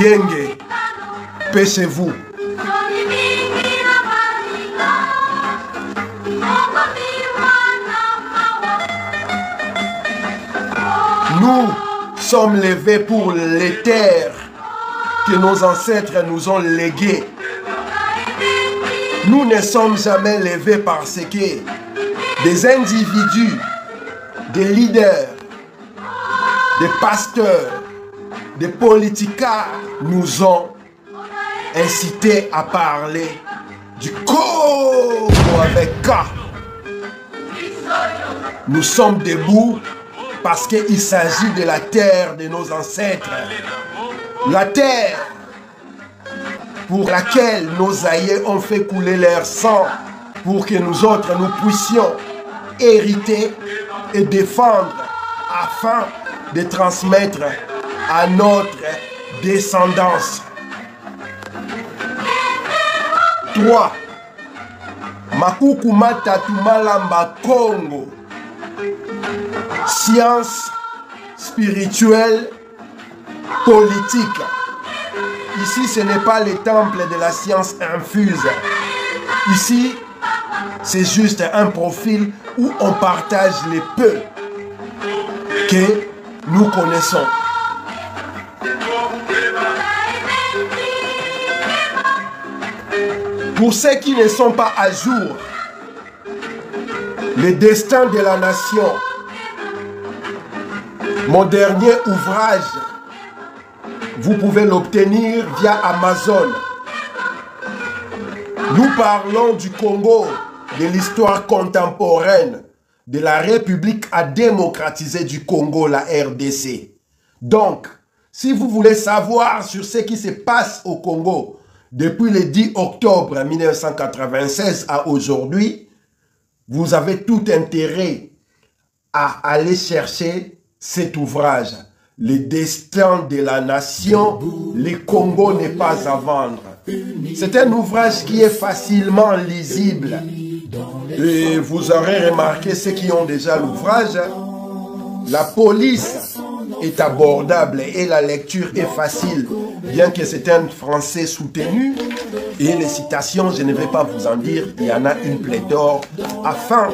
Yenge, pêchez-vous. Nous sommes levés pour les terres que nos ancêtres nous ont léguées. Nous ne sommes jamais levés parce que des individus, des leaders, des pasteurs, des politiciens nous ont incités à parler du Congo avec K. Nous sommes debout parce qu'il s'agit de la terre de nos ancêtres. La terre pour laquelle nos aïeux ont fait couler leur sang pour que nous autres, nous puissions hériter et défendre afin de transmettre à notre descendance. 3. Makuku Matatu Malamba Congo. Science spirituelle, politique. Ici, ce n'est pas le temple de la science infuse. Ici, c'est juste un profil où on partage les peu que nous connaissons. Pour ceux qui ne sont pas à jour, le destin de la nation, mon dernier ouvrage, vous pouvez l'obtenir via Amazon. Nous parlons du Congo, de l'histoire contemporaine de la République à démocratiser du Congo, la RDC. Donc, si vous voulez savoir sur ce qui se passe au Congo depuis le 10 octobre 1996 à aujourd'hui, vous avez tout intérêt à aller chercher cet ouvrage. Le destin de la nation, le Congo n'est pas à vendre. C'est un ouvrage qui est facilement lisible. Et vous aurez remarqué, ceux qui ont déjà l'ouvrage, la police est abordable et la lecture est facile, bien que c'est un français soutenu. Et les citations, je ne vais pas vous en dire, il y en a une pléthore, afin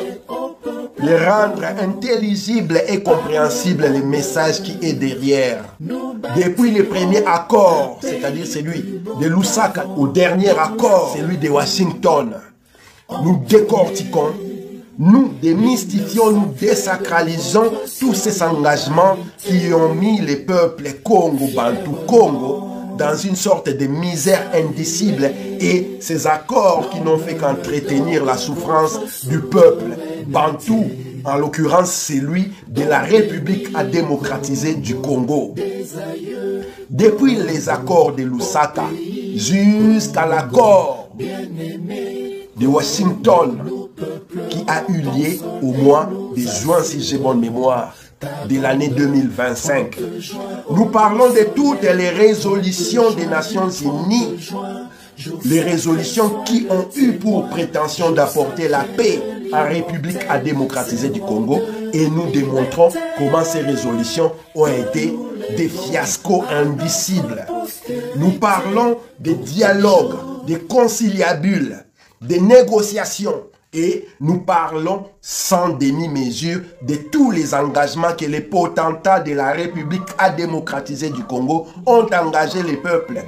de rendre intelligible et compréhensible le message qui est derrière. Depuis le premier accord, c'est-à-dire celui de Lusaka, au dernier accord, celui de Washington, nous décortiquons, nous démystifions, nous désacralisons tous ces engagements qui ont mis les peuples Congo, Bantou, Congo dans une sorte de misère indicible, et ces accords qui n'ont fait qu'entretenir la souffrance du peuple Bantou, en l'occurrence celui de la République à démocratiser du Congo. Depuis les accords de Lusaka jusqu'à l'accord de Washington qui a eu lieu au mois de juin, si j'ai bonne mémoire, de l'année 2025. Nous parlons de toutes les résolutions des Nations Unies, les résolutions qui ont eu pour prétention d'apporter la paix en République à démocratiser du Congo, et nous démontrons comment ces résolutions ont été des fiascos indicibles. Nous parlons des dialogues, des conciliabules, des négociations, et nous parlons sans demi-mesure de tous les engagements que les potentats de la République à démocratiser du Congo ont engagé les peuples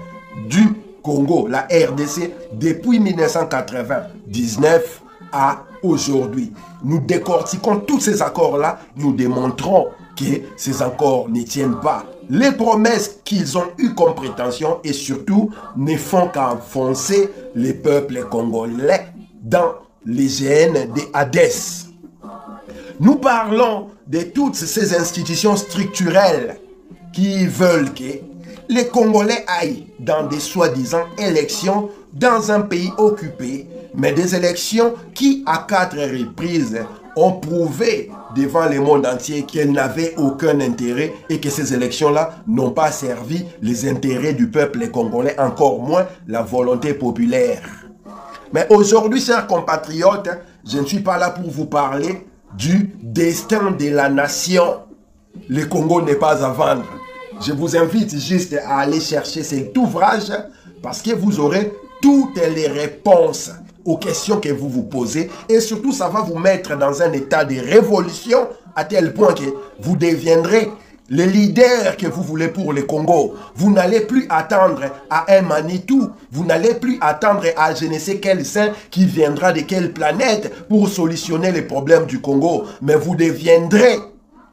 du Congo, la RDC, depuis 1999 à aujourd'hui. Nous décortiquons tous ces accords-là, nous démontrons que ces accords ne tiennent pas. Les promesses qu'ils ont eues comme prétention et surtout ne font qu'enfoncer les peuples congolais dans les GN des Hadès. Nous parlons de toutes ces institutions structurelles qui veulent que les Congolais aillent dans des soi-disant élections dans un pays occupé, mais des élections qui, à 4 reprises, ont prouvé devant le monde entier qu'elles n'avaient aucun intérêt et que ces élections-là n'ont pas servi les intérêts du peuple congolais, encore moins la volonté populaire. Mais aujourd'hui, chers compatriotes, je ne suis pas là pour vous parler du destin de la nation. Le Congo n'est pas à vendre. Je vous invite juste à aller chercher cet ouvrage parce que vous aurez toutes les réponses aux questions que vous vous posez et surtout ça va vous mettre dans un état de révolution à tel point que vous deviendrez le leader que vous voulez pour le Congo. Vous n'allez plus attendre à un Manitou, vous n'allez plus attendre à je ne sais quel saint qui viendra de quelle planète pour solutionner les problèmes du Congo, mais vous deviendrez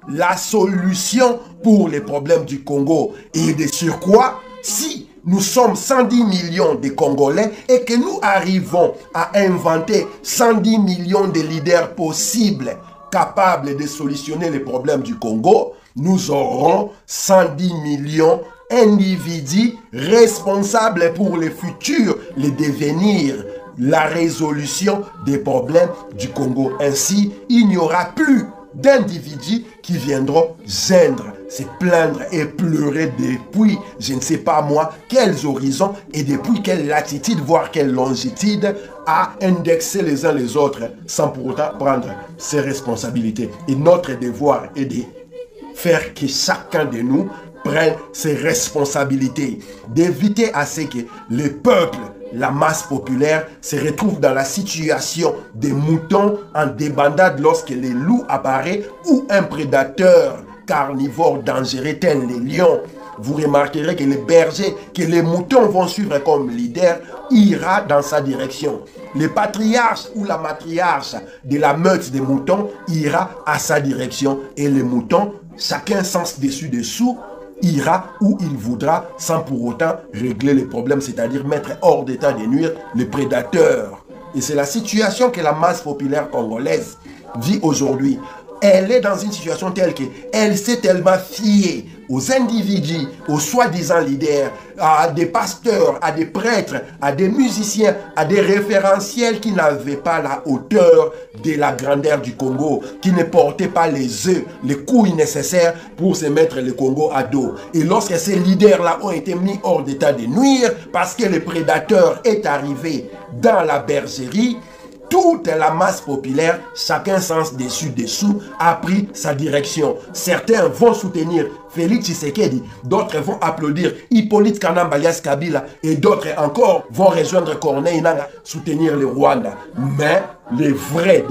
la solution pour les problèmes du Congo. Et de surcroît, si nous sommes 110 millions de Congolais et que nous arrivons à inventer 110 millions de leaders possibles capables de solutionner les problèmes du Congo, nous aurons 110 millions d'individus responsables pour le futur, le devenir, la résolution des problèmes du Congo. Ainsi, il n'y aura plus d'individus qui viendront gêner, se plaindre et pleurer depuis, je ne sais pas moi, quels horizons et depuis quelle latitude, voire quelle longitude, à indexer les uns les autres sans pour autant prendre ses responsabilités. Et notre devoir est de faire que chacun de nous prenne ses responsabilités, d'éviter à ce que le peuple, la masse populaire, se retrouve dans la situation des moutons en débandade lorsque les loups apparaissent ou un prédateur carnivore dangereux tel les lions. Vous remarquerez que les bergers, que les moutons vont suivre comme leader, ira dans sa direction. Le patriarche ou la matriarche de la meute des moutons ira à sa direction. Et les moutons, chacun sens dessus-dessous, ira où il voudra sans pour autant régler les problèmes, c'est-à-dire mettre hors d'état de nuire les prédateurs. Et c'est la situation que la masse populaire congolaise vit aujourd'hui. Elle est dans une situation telle qu'elle s'est tellement fiée aux individus, aux soi-disant leaders, à des pasteurs, à des prêtres, à des musiciens, à des référentiels qui n'avaient pas la hauteur de la grandeur du Congo, qui ne portaient pas les œufs, les couilles nécessaires pour se mettre le Congo à dos. Et lorsque ces leaders-là ont été mis hors d'état de nuire, parce que le prédateur est arrivé dans la bergerie, toute la masse populaire, chacun sens dessus-dessous, a pris sa direction. Certains vont soutenir Félix Tshisekedi, d'autres vont applaudir Hippolyte Kanamba alias Kabila, et d'autres encore vont rejoindre Corneille Nangaa, soutenir le Rwanda. Mais les vrais,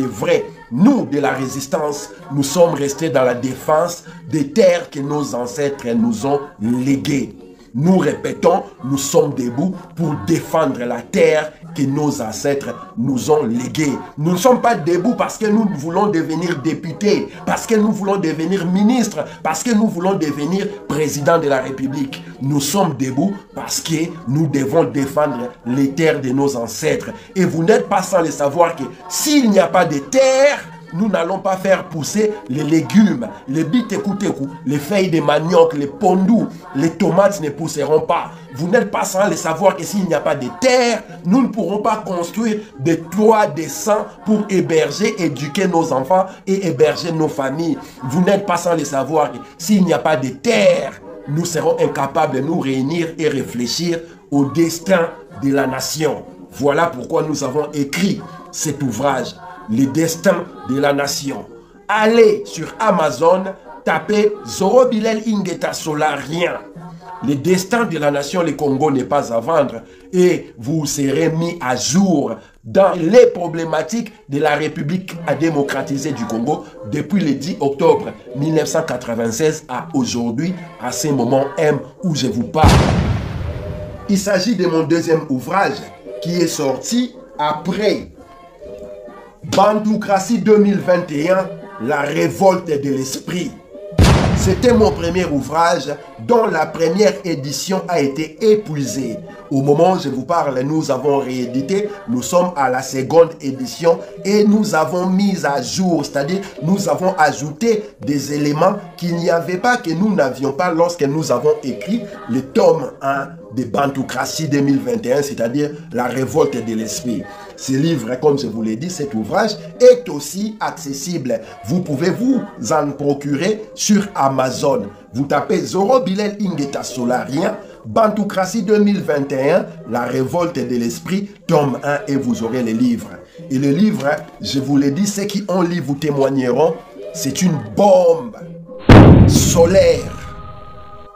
nous de la résistance, nous sommes restés dans la défense des terres que nos ancêtres nous ont léguées. Nous répétons, nous sommes debout pour défendre la terre que nos ancêtres nous ont léguée. Nous ne sommes pas debout parce que nous voulons devenir députés, parce que nous voulons devenir ministres, parce que nous voulons devenir président de la République. Nous sommes debout parce que nous devons défendre les terres de nos ancêtres. Et vous n'êtes pas sans le savoir que s'il n'y a pas de terre, nous n'allons pas faire pousser les légumes, les bitekou-tekou, les feuilles de manioc, les pondous, les tomates ne pousseront pas. Vous n'êtes pas sans le savoir que s'il n'y a pas de terre, nous ne pourrons pas construire des toits décents pour héberger, éduquer nos enfants et héberger nos familles. Vous n'êtes pas sans le savoir que s'il n'y a pas de terre, nous serons incapables de nous réunir et réfléchir au destin de la nation. Voilà pourquoi nous avons écrit cet ouvrage. Le destin de la nation. Allez sur Amazon, tapez Zorobilel Ingeta Solarien. Le destin de la nation, le Congo n'est pas à vendre et vous serez mis à jour dans les problématiques de la République à démocratiser du Congo depuis le 10 octobre 1996 à aujourd'hui, à ce moment M où je vous parle. Il s'agit de mon deuxième ouvrage qui est sorti après Bantoocratie 2021, la révolte de l'esprit. C'était mon premier ouvrage dont la première édition a été épuisée. Au moment où je vous parle, nous avons réédité, nous sommes à la seconde édition et nous avons mis à jour, c'est-à-dire nous avons ajouté des éléments qu'il n'y avait pas, que nous n'avions pas lorsque nous avons écrit le tome 1 de Bantoocratie 2021, c'est-à-dire la révolte de l'esprit. Ce livre, comme je vous l'ai dit, cet ouvrage est aussi accessible. Vous pouvez vous en procurer sur Amazon. Vous tapez Zorobilel Ingeta Solarien, Bantoocratie 2021, la révolte de l'esprit, tome 1, et vous aurez le livre. Et le livre, je vous l'ai dit, ceux qui ont lu vous témoigneront, c'est une bombe solaire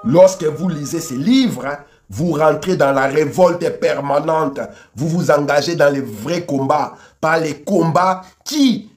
Lorsque vous lisez ces livres, vous rentrez dans la révolte permanente. Vous vous engagez dans les vrais combats, pas les combats qui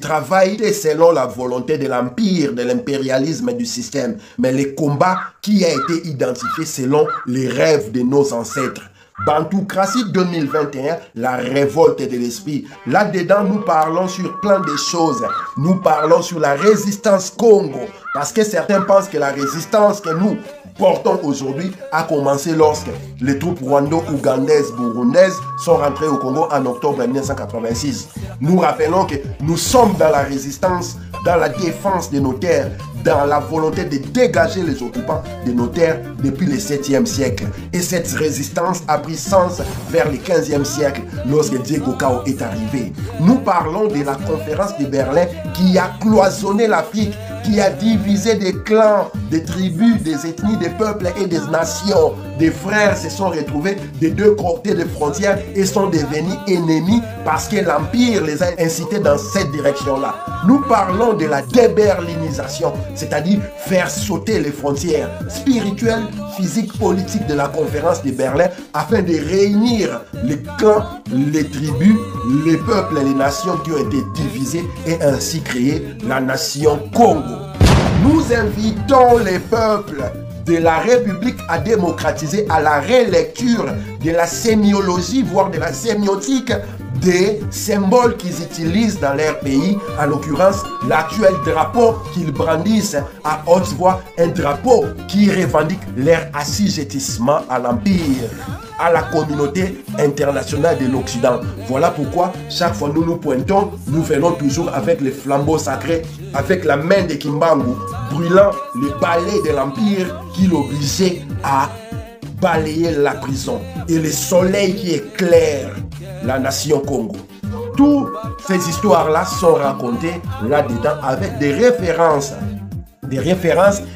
travaillent selon la volonté de l'empire, de l'impérialisme et du système, mais les combats qui ont été identifiés selon les rêves de nos ancêtres. Bantoocratie 2021, la révolte de l'esprit. Là-dedans, nous parlons sur plein de choses. Nous parlons sur la résistance Congo. Parce que certains pensent que la résistance que nous portons aujourd'hui a commencé lorsque les troupes rwando-ougandaises, burundaises sont rentrées au Congo en octobre 1986. Nous rappelons que nous sommes dans la résistance, dans la défense de nos terres, dans la volonté de dégager les occupants de nos terres depuis le 7e siècle. Et cette résistance a pris sens vers le 15e siècle lorsque Diego Cao est arrivé. Nous parlons de la conférence de Berlin qui a cloisonné l'Afrique, qui a divisé des clans, des tribus, des ethnies, des peuples et des nations. Des frères se sont retrouvés des deux côtés des frontières et sont devenus ennemis parce que l'Empire les a incités dans cette direction-là. Nous parlons de la déberlinisation, c'est-à-dire faire sauter les frontières spirituelles, physiques, politiques de la conférence de Berlin afin de réunir les clans, les tribus, les peuples et les nations qui ont été divisés et ainsi créer la nation Congo. Nous invitons les peuples de la République à démocratiser à la relecture de la sémiologie, voire de la sémiotique des symboles qu'ils utilisent dans leur pays, en l'occurrence l'actuel drapeau qu'ils brandissent à haute voix, un drapeau qui revendique leur assujettissement à l'Empire, à la communauté internationale de l'Occident. Voilà pourquoi chaque fois nous nous pointons, nous venons toujours avec les flambeaux sacrés, avec la main de Kimbangu, brûlant le balai de l'Empire qui l'obligeait à balayer la prison. Et le soleil qui éclaire la nation Congo. Toutes ces histoires-là sont racontées là-dedans avec des références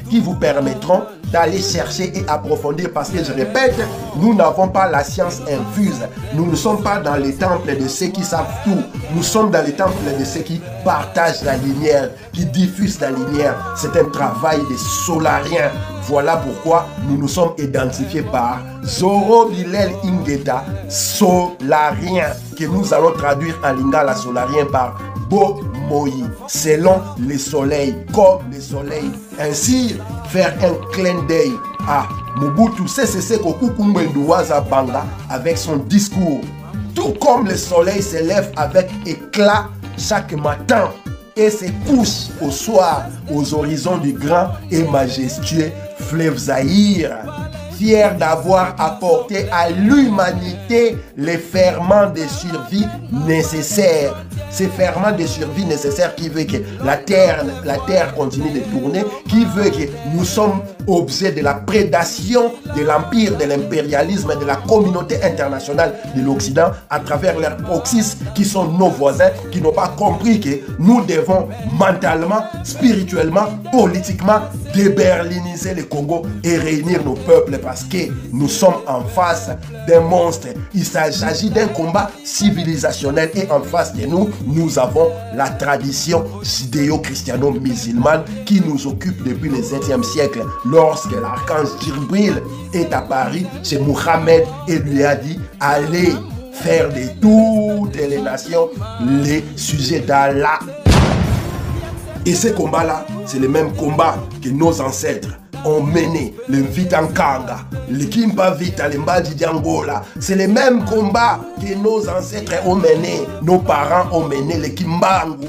qui vous permettront d'aller chercher et approfondir parce que je répète, nous n'avons pas la science infuse. Nous ne sommes pas dans les temples de ceux qui savent tout. Nous sommes dans les temples de ceux qui partagent la lumière, qui diffusent la lumière. C'est un travail des solariens. Voilà pourquoi nous nous sommes identifiés par Zoro Bilel Ingeta, solarien, que nous allons traduire en lingala solarien par Bo Moi, selon le soleil, comme le soleil. Ainsi, faire un clin d'œil à Mobutu Sese Seko Kukumbwenduwaza Banga avec son discours. Tout comme le soleil se lève avec éclat chaque matin et se couche au soir aux horizons du grand et majestueux fleuve Zaïre, fier d'avoir apporté à l'humanité les ferments de survie nécessaires. Ces ferments de survie nécessaires qui veut que la terre continue de tourner, qui veut que nous sommes objets de la prédation de l'empire, de l'impérialisme et de la communauté internationale de l'Occident à travers leurs proxys qui sont nos voisins, qui n'ont pas compris que nous devons mentalement, spirituellement, politiquement déberliniser le Congo et réunir nos peuples parce que nous sommes en face d'un monstre. Il s'agit d'un combat civilisationnel et en face de nous, nous avons la tradition judéo-christiano-musulmane qui nous occupe depuis le 7e siècle. Lorsque l'archange Djibril est à Paris chez Mohammed et lui a dit « Allez faire de toutes les nations les sujets d'Allah ». Et ce combat-là, c'est le même combat que nos ancêtres ont mené, le Vitankanga, le Kimba Vita, le Mbadi d'Angola. C'est le même combat que nos ancêtres ont mené, nos parents ont mené, le Kimbangu,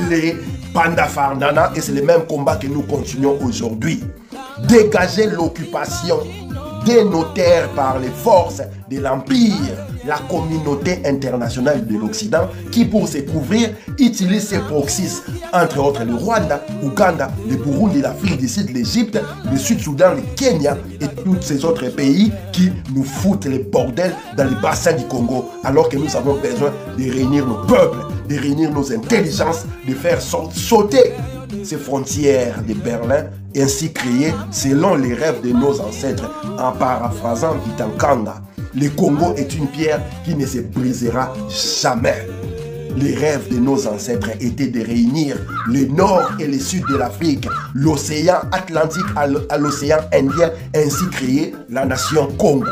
les Pandafardana, et c'est le même combat que nous continuons aujourd'hui. Dégager l'occupation de nos terres par les forces de l'Empire, la communauté internationale de l'Occident qui pour se couvrir utilise ses proxys, entre autres le Rwanda, Ouganda, le Burundi, l'Afrique du Sud, l'Égypte, le Sud-Soudan, le Kenya et tous ces autres pays qui nous foutent les bordels dans les bassins du Congo alors que nous avons besoin de réunir nos peuples, de réunir nos intelligences, de faire sauter ces frontières de Berlin ainsi créées selon les rêves de nos ancêtres en paraphrasant Vitankanga. Le Congo est une pierre qui ne se brisera jamais. Les rêves de nos ancêtres étaient de réunir le nord et le sud de l'Afrique, l'océan Atlantique à l'océan Indien, ainsi créer la nation Congo.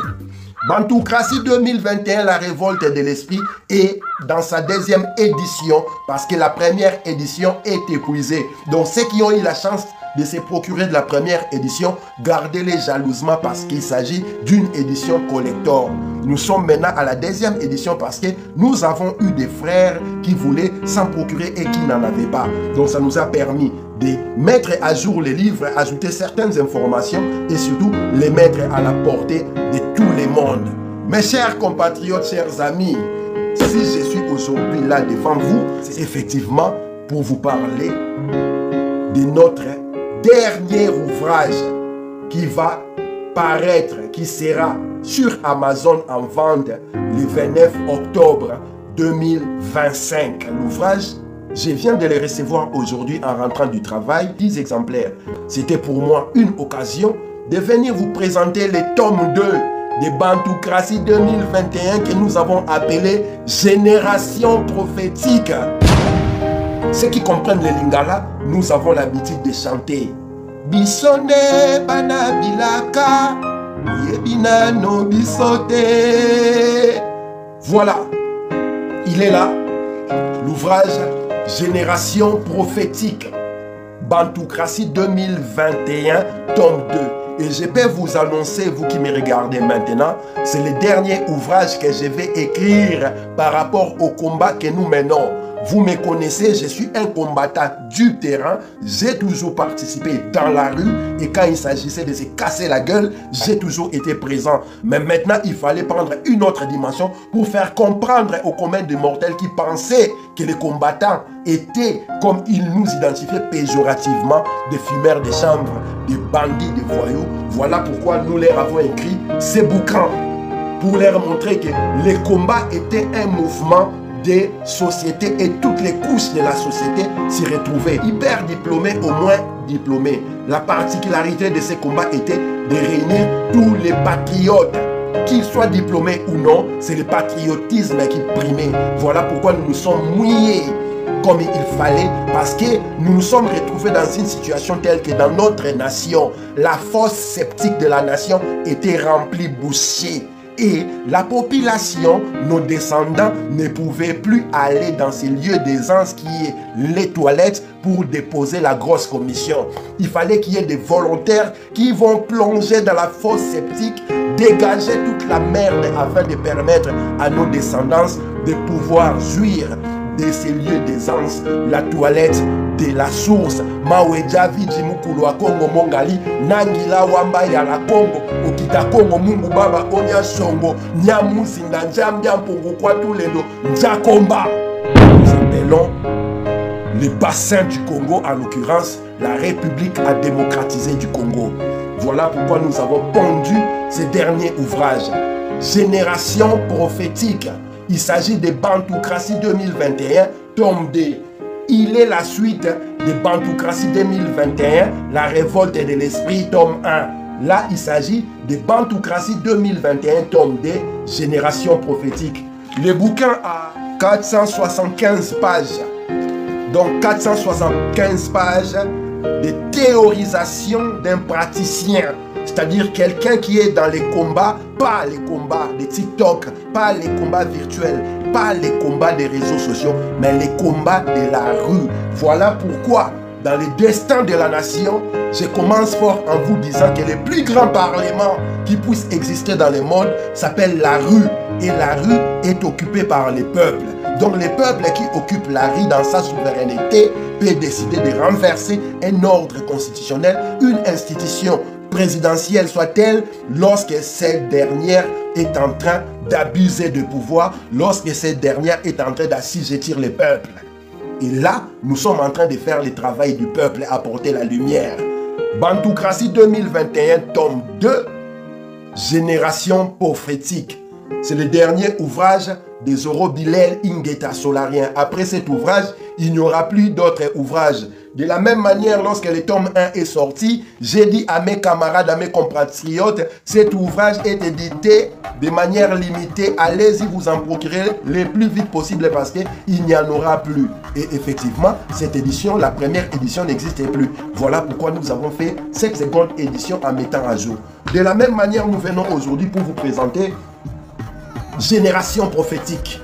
Bantoocratie 2021, la révolte de l'esprit, est dans sa deuxième édition parce que la première édition est épuisée. Donc ceux qui ont eu la chance de se procurer de la première édition, gardez-les jalousement parce qu'il s'agit d'une édition collector. Nous sommes maintenant à la deuxième édition parce que nous avons eu des frères qui voulaient s'en procurer et qui n'en avaient pas. Donc ça nous a permis de mettre à jour les livres, ajouter certaines informations et surtout les mettre à la portée de tout le monde. Mes chers compatriotes, chers amis, si je suis aujourd'hui là devant vous, c'est effectivement pour vous parler de notre dernier ouvrage qui va paraître, qui sera sur Amazon en vente le 29 octobre 2025. L'ouvrage, je viens de le recevoir aujourd'hui en rentrant du travail, 10 exemplaires. C'était pour moi une occasion de venir vous présenter le tome 2 de Bantoocratie 2021 que nous avons appelé Génération prophétique. Ceux qui comprennent le lingala, nous avons l'habitude de chanter Bisone bana bilaka yebina no bisote. Voilà, il est là, l'ouvrage Génération prophétique, Bantoocratie 2021, tome 2. Et je peux vous annoncer, vous qui me regardez maintenant, c'est le dernier ouvrage que je vais écrire par rapport au combat que nous menons. Vous me connaissez, je suis un combattant du terrain. J'ai toujours participé dans la rue et quand il s'agissait de se casser la gueule, j'ai toujours été présent. Mais maintenant, il fallait prendre une autre dimension pour faire comprendre aux communs des mortels qui pensaient que les combattants étaient, comme ils nous identifiaient péjorativement, des fumeurs de chambre, des bandits, des voyous. Voilà pourquoi nous leur avons écrit ces bouquins pour leur montrer que les combats étaient un mouvement des sociétés et toutes les couches de la société s'y retrouvaient. Hyper diplômés, au moins diplômés. La particularité de ces combats était de réunir tous les patriotes. Qu'ils soient diplômés ou non, c'est le patriotisme qui primait. Voilà pourquoi nous nous sommes mouillés comme il fallait, parce que nous nous sommes retrouvés dans une situation telle que dans notre nation, la fosse septique de la nation était remplie, bouchée. Et la population, nos descendants, ne pouvaient plus aller dans ces lieux d'aisance qui est les toilettes pour déposer la grosse commission. Il fallait qu'il y ait des volontaires qui vont plonger dans la fosse septique, dégager toute la merde afin de permettre à nos descendants de pouvoir jouir de ces lieux d'aisance, la toilette de la source. Maweja viji mukulu wa Kongo mongali, nangila wamba ya la Kongo, okita Kongo mungu baba onya shongo, nyamusi na njambia mpongo kwa tulendo, njakomba. Nous appelons le bassin du Congo, en l'occurrence la République à démocratiser du Congo. Voilà pourquoi nous avons pondu ces derniers ouvrages. Génération prophétique. Il s'agit de Bantoocratie 2021, tome 2. Il est la suite de Bantoocratie 2021, la révolte de l'esprit, tome 1. Là, il s'agit de Bantoocratie 2021, tome 2, Génération prophétique. Le bouquin a 475 pages. Donc 475 pages de théorisation d'un praticien. C'est-à-dire quelqu'un qui est dans les combats, pas les combats de TikTok, pas les combats virtuels, pas les combats des réseaux sociaux, mais les combats de la rue. Voilà pourquoi, dans le destin de la nation, je commence fort en vous disant que le plus grand parlement qui puisse exister dans le monde s'appelle la rue. Et la rue est occupée par les peuples. Donc les peuples qui occupent la rue dans sa souveraineté peuvent décider de renverser un ordre constitutionnel, une institution présidentielle soit-elle, lorsque cette dernière est en train d'abuser de pouvoir, lorsque cette dernière est en train d'assujettir le peuple. Et là, nous sommes en train de faire le travail du peuple, apporter la lumière. Bantoocratie 2021, tome 2, Génération prophétique. C'est le dernier ouvrage des Zoro Bilel Ingeta Solarien. Après cet ouvrage, il n'y aura plus d'autres ouvrages. De la même manière, lorsque le tome 1 est sorti, j'ai dit à mes camarades, à mes compatriotes, cet ouvrage est édité de manière limitée. Allez-y vous en procurer le plus vite possible parce qu'il n'y en aura plus. Et effectivement, cette édition, la première édition n'existait plus. Voilà pourquoi nous avons fait cette seconde édition en mettant à jour. De la même manière, nous venons aujourd'hui pour vous présenter Génération prophétique.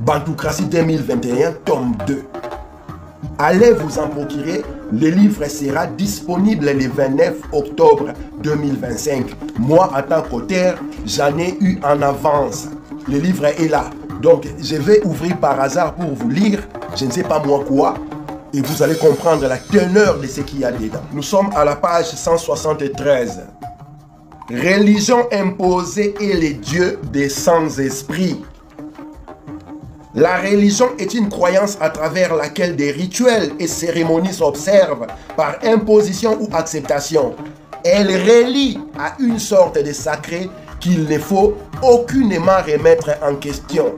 Bantoocratie 2021, tome 2. Allez vous en procurer. Le livre sera disponible le 29 octobre 2025. Moi, en tant qu'auteur, j'en ai eu en avance. Le livre est là. Donc, je vais ouvrir par hasard pour vous lire. Je ne sais pas moi quoi. Et vous allez comprendre la teneur de ce qu'il y a dedans. Nous sommes à la page 173. Religion imposée et les dieux des sans-esprits. La religion est une croyance à travers laquelle des rituels et cérémonies s'observent par imposition ou acceptation. Elle relie à une sorte de sacré qu'il ne faut aucunement remettre en question.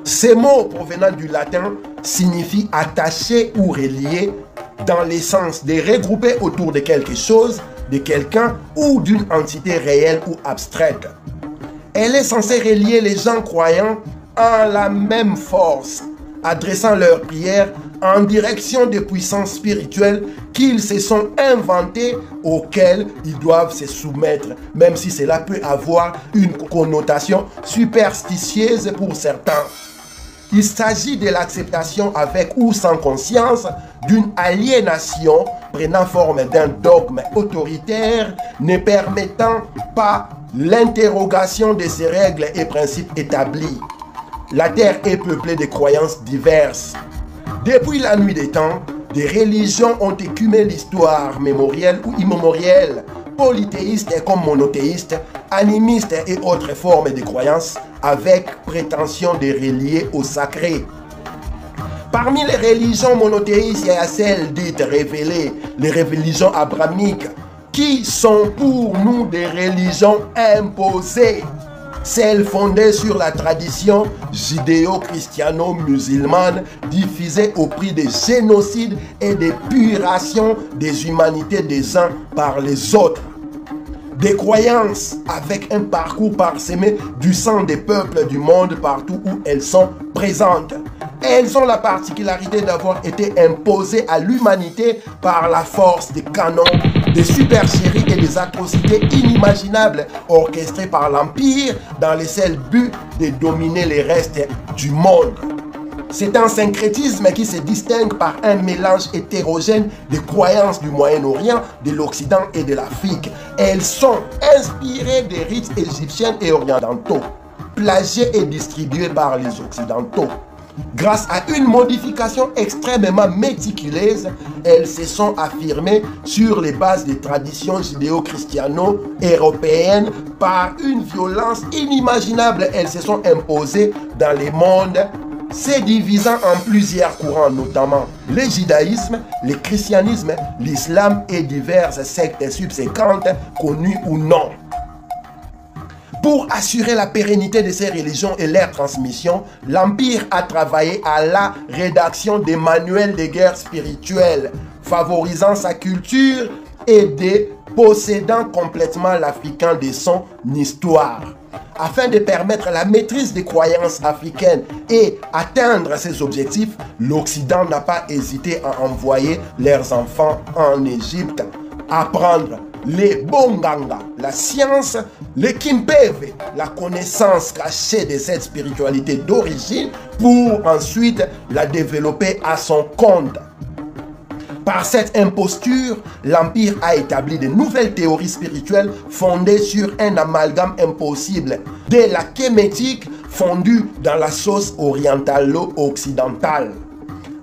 Ces mots provenant du latin signifient attacher ou relier dans le sens de regrouper autour de quelque chose, de quelqu'un ou d'une entité réelle ou abstraite. Elle est censée relier les gens croyants en la même force, adressant leurs prières en direction des puissances spirituelles qu'ils se sont inventées, auxquelles ils doivent se soumettre, même si cela peut avoir une connotation superstitieuse pour certains. Il s'agit de l'acceptation avec ou sans conscience d'une aliénation prenant forme d'un dogme autoritaire ne permettant pas l'interrogation de ces règles et principes établis. La terre est peuplée de croyances diverses. Depuis la nuit des temps, des religions ont écumé l'histoire mémorielle ou immémorielle, polythéistes comme monothéistes, animistes et autres formes de croyances avec prétention de relier au sacré. Parmi les religions monothéistes, il y a celles dites révélées, les religions abrahamiques, qui sont pour nous des religions imposées. Celles fondées sur la tradition judéo-christiano-musulmane diffusée au prix des génocides et des purations des humanités des uns par les autres. Des croyances avec un parcours parsemé du sang des peuples du monde partout où elles sont présentes. Elles ont la particularité d'avoir été imposées à l'humanité par la force des canons, des supercheries et des atrocités inimaginables orchestrées par l'Empire dans le seul but de dominer les restes du monde. C'est un syncrétisme qui se distingue par un mélange hétérogène de croyances du Moyen-Orient, de l'Occident et de l'Afrique. Elles sont inspirées des rites égyptiens et orientaux, plagiées et distribuées par les Occidentaux. Grâce à une modification extrêmement méticuleuse, elles se sont affirmées sur les bases des traditions judéo-christiano-européennes. Par une violence inimaginable, elles se sont imposées dans les mondes, se divisant en plusieurs courants, notamment le judaïsme, le christianisme, l'islam et diverses sectes subséquentes, connues ou non. Pour assurer la pérennité de ces religions et leur transmission, l'Empire a travaillé à la rédaction des manuels de guerre spirituelle, favorisant sa culture et dépossédant complètement l'Africain de son histoire. Afin de permettre la maîtrise des croyances africaines et atteindre ses objectifs, l'Occident n'a pas hésité à envoyer leurs enfants en Égypte apprendre les bonganga, la science, le kimpeve, la connaissance cachée de cette spiritualité d'origine pour ensuite la développer à son compte. Par cette imposture, l'Empire a établi de nouvelles théories spirituelles fondées sur un amalgame impossible de la kémétique fondue dans la sauce orientalo-occidentale.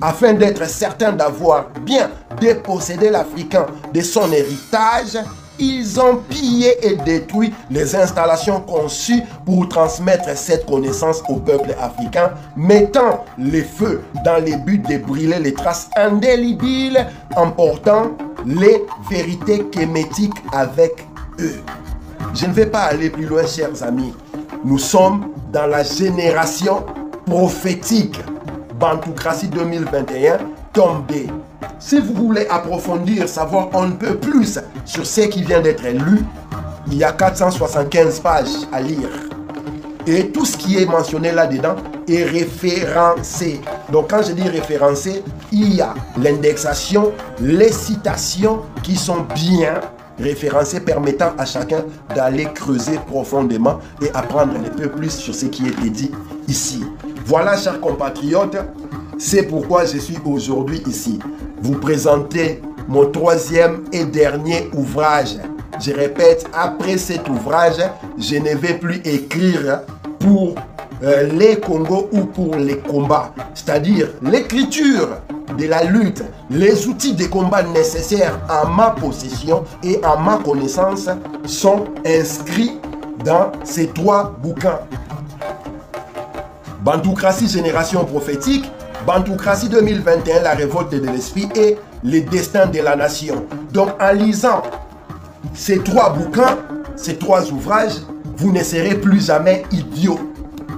Afin d'être certain d'avoir bien dépossédé l'Africain de son héritage, ils ont pillé et détruit les installations conçues pour transmettre cette connaissance au peuple africain, mettant le feu dans le but de brûler les traces indélébiles, emportant les vérités kémétiques avec eux. Je ne vais pas aller plus loin, chers amis. Nous sommes dans la génération prophétique. Bantoocratie 2021, tome B. Si vous voulez approfondir, savoir un peu plus sur ce qui vient d'être lu, il y a 475 pages à lire. Et tout ce qui est mentionné là-dedans est référencé. Donc quand je dis référencé, il y a l'indexation, les citations qui sont bien référencées, permettant à chacun d'aller creuser profondément et apprendre un peu plus sur ce qui est dit ici. Voilà, chers compatriotes, c'est pourquoi je suis aujourd'hui ici. Vous présenter mon troisième et dernier ouvrage. Je répète, après cet ouvrage, je ne vais plus écrire pour les Congos ou pour les combats. C'est-à-dire l'écriture de la lutte, les outils de combat nécessaires à ma possession et à ma connaissance sont inscrits dans ces trois bouquins. Bantoocratie, génération prophétique, Bantoocratie 2021, la révolte de l'esprit et les destins de la nation. Donc en lisant ces trois bouquins, ces trois ouvrages, vous ne serez plus jamais idiot.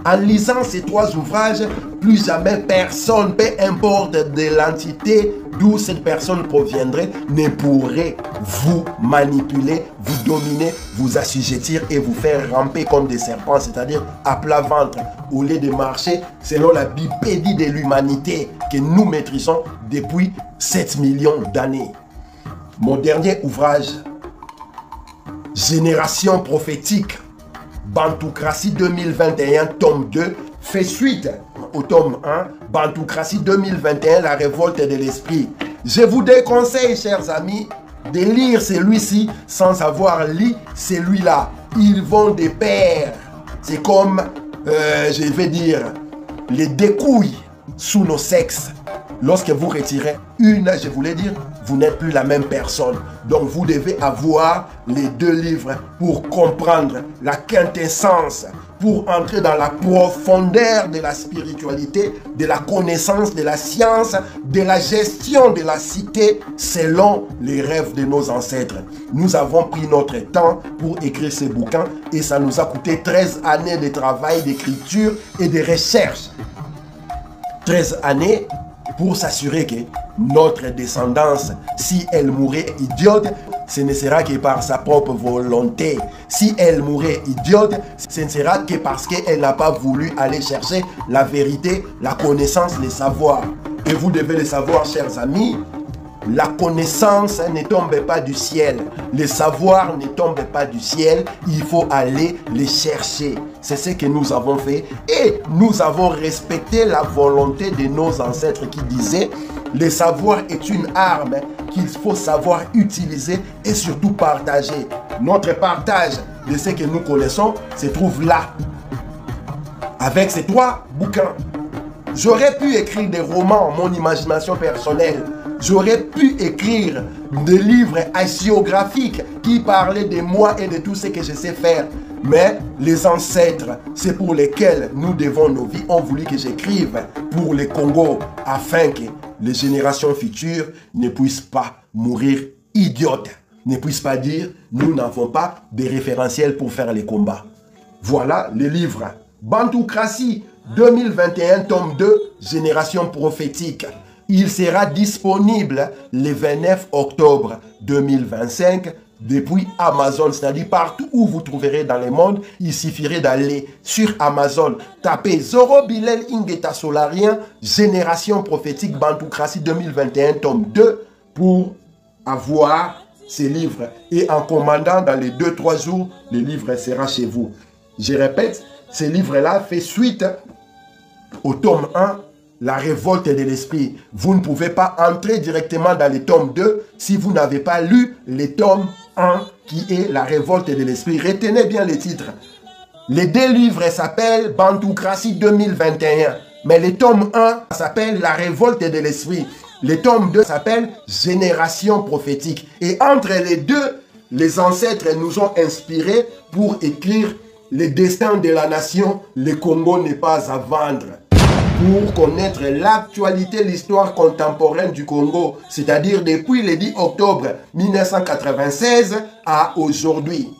En lisant ces trois ouvrages, plus jamais personne, peu importe de l'entité d'où cette personne proviendrait, ne pourrait vous manipuler, vous dominer, vous assujettir et vous faire ramper comme des serpents, c'est-à-dire à plat ventre, au lieu de marcher selon la bipédie de l'humanité que nous maîtrisons depuis 7 millions d'années. Mon dernier ouvrage, Génération prophétique, Bantoocratie 2021, tome 2, fait suite au tome 1, Bantoocratie 2021, la révolte de l'esprit. Je vous déconseille, chers amis, de lire celui-ci sans avoir lu celui-là. Ils vont de pair. C'est comme, je vais dire, les découilles sous nos sexes. Lorsque vous retirez une, je voulais dire, vous n'êtes plus la même personne. Donc vous devez avoir les deux livres pour comprendre la quintessence, pour entrer dans la profondeur de la spiritualité, de la connaissance, de la science, de la gestion de la cité selon les rêves de nos ancêtres. Nous avons pris notre temps pour écrire ces bouquins et ça nous a coûté 13 années de travail, d'écriture et de recherche. 13 années pour s'assurer que notre descendance, si elle mourait idiote, ce ne sera que par sa propre volonté. Si elle mourait idiote, ce ne sera que parce qu'elle n'a pas voulu aller chercher la vérité, la connaissance, le savoir. Et vous devez le savoir, chers amis, la connaissance ne tombe pas du ciel. Le savoir ne tombe pas du ciel. Il faut aller les chercher. C'est ce que nous avons fait. Et nous avons respecté la volonté de nos ancêtres qui disaient le savoir est une arme qu'il faut savoir utiliser et surtout partager. Notre partage de ce que nous connaissons se trouve là. Avec ces trois bouquins. J'aurais pu écrire des romans, mon imagination personnelle. J'aurais pu écrire des livres hagiographiques qui parlaient de moi et de tout ce que je sais faire. Mais les ancêtres, c'est pour lesquels nous devons nos vies, ont voulu que j'écrive pour le Congo afin que les générations futures ne puissent pas mourir idiotes. Ne puissent pas dire, nous n'avons pas de référentiel pour faire les combats. Voilà les livres. Bantoocratie 2021, tome 2, Génération prophétique. Il sera disponible le 29 octobre 2025 depuis Amazon, c'est-à-dire partout où vous trouverez dans le monde. Il suffirait d'aller sur Amazon, taper Zoro Bilel Ingeta Solarien, Génération prophétique Bantoocratie 2021, tome 2, pour avoir ces livres. Et en commandant dans les 2-3 jours, le livre sera chez vous. Je répète, ce livre-là fait suite au tome 1, la révolte de l'esprit. Vous ne pouvez pas entrer directement dans le tome 2 si vous n'avez pas lu le tome 1 qui est la révolte de l'esprit. Retenez bien le titre. Les deux livres s'appellent Bantoocratie 2021. Mais le tome 1 s'appelle la révolte de l'esprit. Le tome 2 s'appelle Génération prophétique. Et entre les deux, les ancêtres nous ont inspirés pour écrire le destin de la nation. Le Congo n'est pas à vendre. Pour connaître l'actualité, l'histoire contemporaine du Congo, c'est-à-dire depuis le 10 octobre 1996 à aujourd'hui.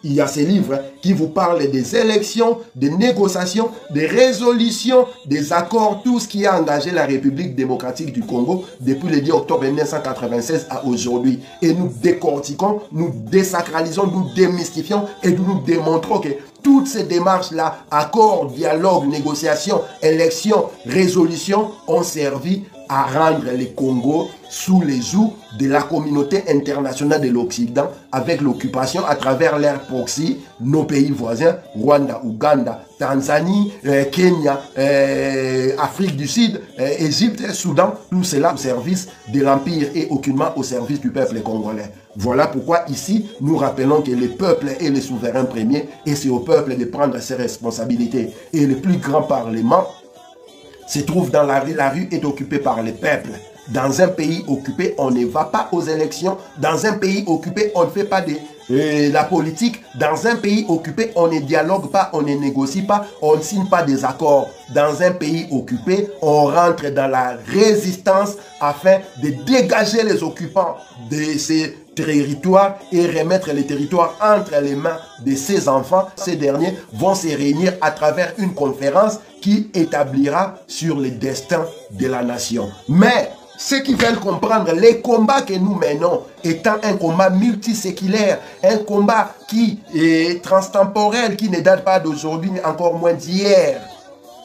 il y a ces livres qui vous parlent des élections, des négociations, des résolutions, des accords, tout ce qui a engagé la République démocratique du Congo depuis le 10 octobre 1996 à aujourd'hui. Et nous décortiquons, nous désacralisons, nous démystifions et nous démontrons que toutes ces démarches-là, accords, dialogues, négociations, élections, résolutions, ont servi à rendre le Congo sous les joues de la communauté internationale de l'Occident avec l'occupation à travers l'air proxy, nos pays voisins, Rwanda, Ouganda, Tanzanie, Kenya, Afrique du Sud, Égypte, Soudan, tout cela au service de l'Empire et aucunement au service du peuple congolais. Voilà pourquoi ici, nous rappelons que le peuple est le souverain premier et c'est au peuple de prendre ses responsabilités. Et le plus grand parlement se trouve dans la rue. La rue est occupée par le peuple. Dans un pays occupé, on ne va pas aux élections. Dans un pays occupé, on ne fait pas de la politique. Dans un pays occupé, on ne dialogue pas, on ne négocie pas, on ne signe pas des accords. Dans un pays occupé, on rentre dans la résistance afin de dégager les occupants de ces territoires et remettre les territoires entre les mains de ces enfants. Ces derniers vont se réunir à travers une conférence qui établira sur le destin de la nation. Mais ceux qui veulent comprendre les combats que nous menons étant un combat multiséculaire, un combat qui est transtemporel, qui ne date pas d'aujourd'hui, encore moins d'hier.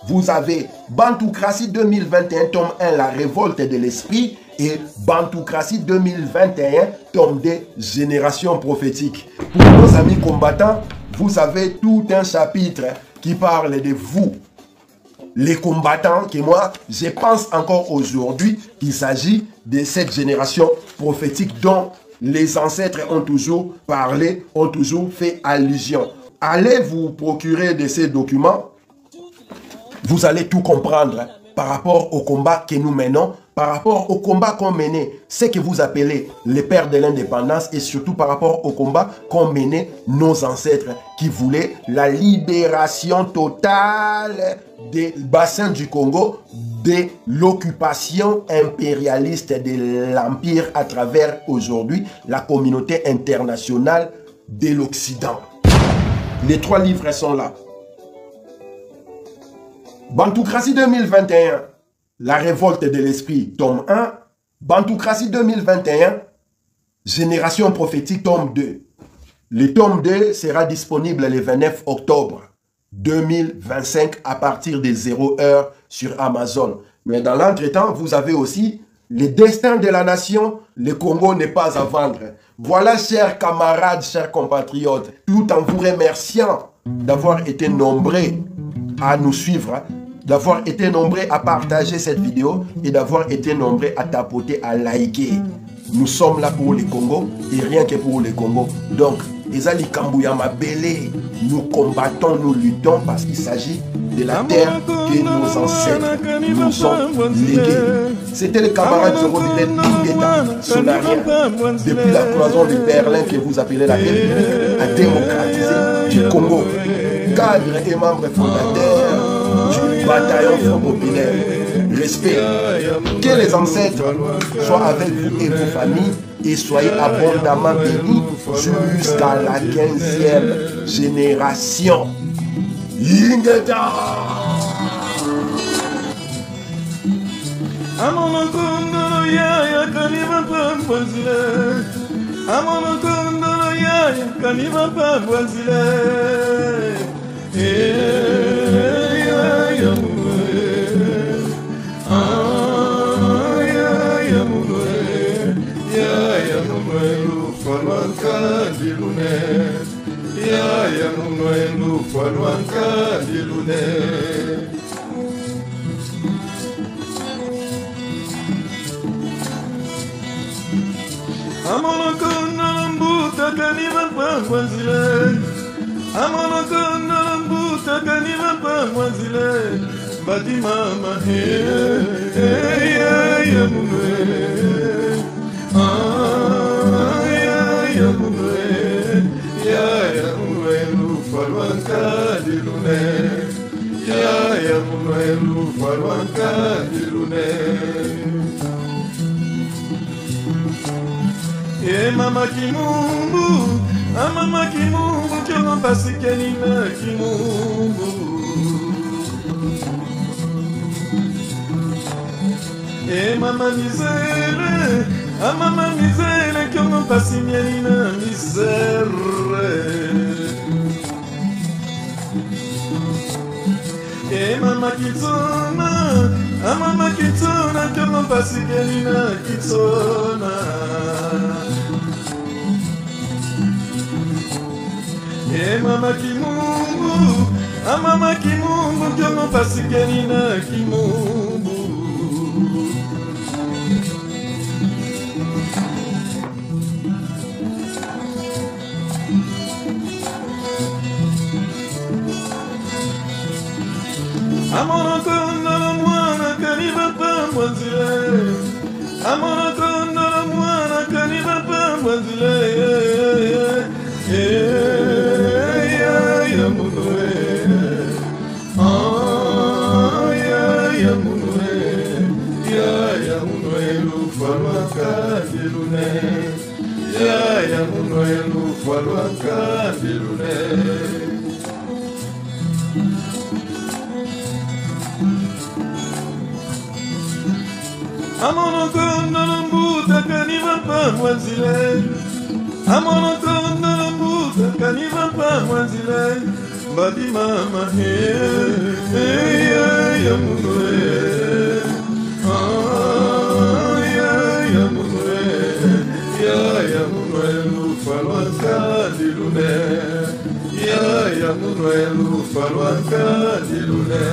Vous avez Bantoocratie 2021, tome 1, la révolte de l'esprit, et Bantoocratie 2021, tome 2, génération prophétique. Pour nos amis combattants, vous avez tout un chapitre qui parle de vous, les combattants, que moi, je pense encore aujourd'hui qu'il s'agit de cette génération prophétique dont les ancêtres ont toujours parlé, ont toujours fait allusion. Allez vous procurer de ces documents, vous allez tout comprendre par rapport au combat que nous menons, par rapport au combat qu'ont mené ce que vous appelez les pères de l'indépendance et surtout par rapport au combat qu'ont mené nos ancêtres qui voulaient la libération totale des bassins du Congo, de l'occupation impérialiste de l'Empire à travers aujourd'hui la communauté internationale de l'Occident. Les 3 livres sont là. Bantoocratie 2021, la révolte de l'esprit, tome 1. Bantoocratie 2021, génération prophétique, tome 2. Le tome 2 sera disponible le 29 octobre 2025 à partir de 0h sur Amazon. Mais dans l'entretemps, vous avez aussi le destin de la nation. Le Congo n'est pas à vendre. Voilà, chers camarades, chers compatriotes, tout en vous remerciant d'avoir été nombreux à nous suivre, d'avoir été nombreux à partager cette vidéo et d'avoir été nombreux à tapoter, à liker. Nous sommes là pour le Congo et rien que pour le Congo. Donc, Ezali Kambouya Mabele, nous combattons, nous luttons parce qu'il s'agit de la terre que nos ancêtres nous ont léguée. C'était le camarade Zorobillet Ingeta Sonarien, depuis la cloison de Berlin que vous appelez la République, à démocratiser du Congo. Cadre et membre fondateur du bataillon Front Populaire. Respect. Que les ancêtres soient avec vous et vos familles et soyez abondamment bénis jusqu'à la 15e génération. Ingeta. Mama Kimumbu, Amama kimumbu kyono pasikenina kimumbu. E mama misere, amama misere kyono pasikenina misere. E mama kitsona, amama kitsona kyono pasikenina kitsona. E mama kimumbu, a mama kimumbu, que eu não faço querina kimumbu. Amorokondo la mwana kaniva pambwanzile. Amorokondo la mwana kaniva pambwanzile. Amonokondo l'ombuta kaniva pambwanzile. Amonokondo l'ombuta kaniva pambwanzile. Babi mama ya munwe. Ya munwe lufalwa kadilune. Ya munwe lufalwa kadilune.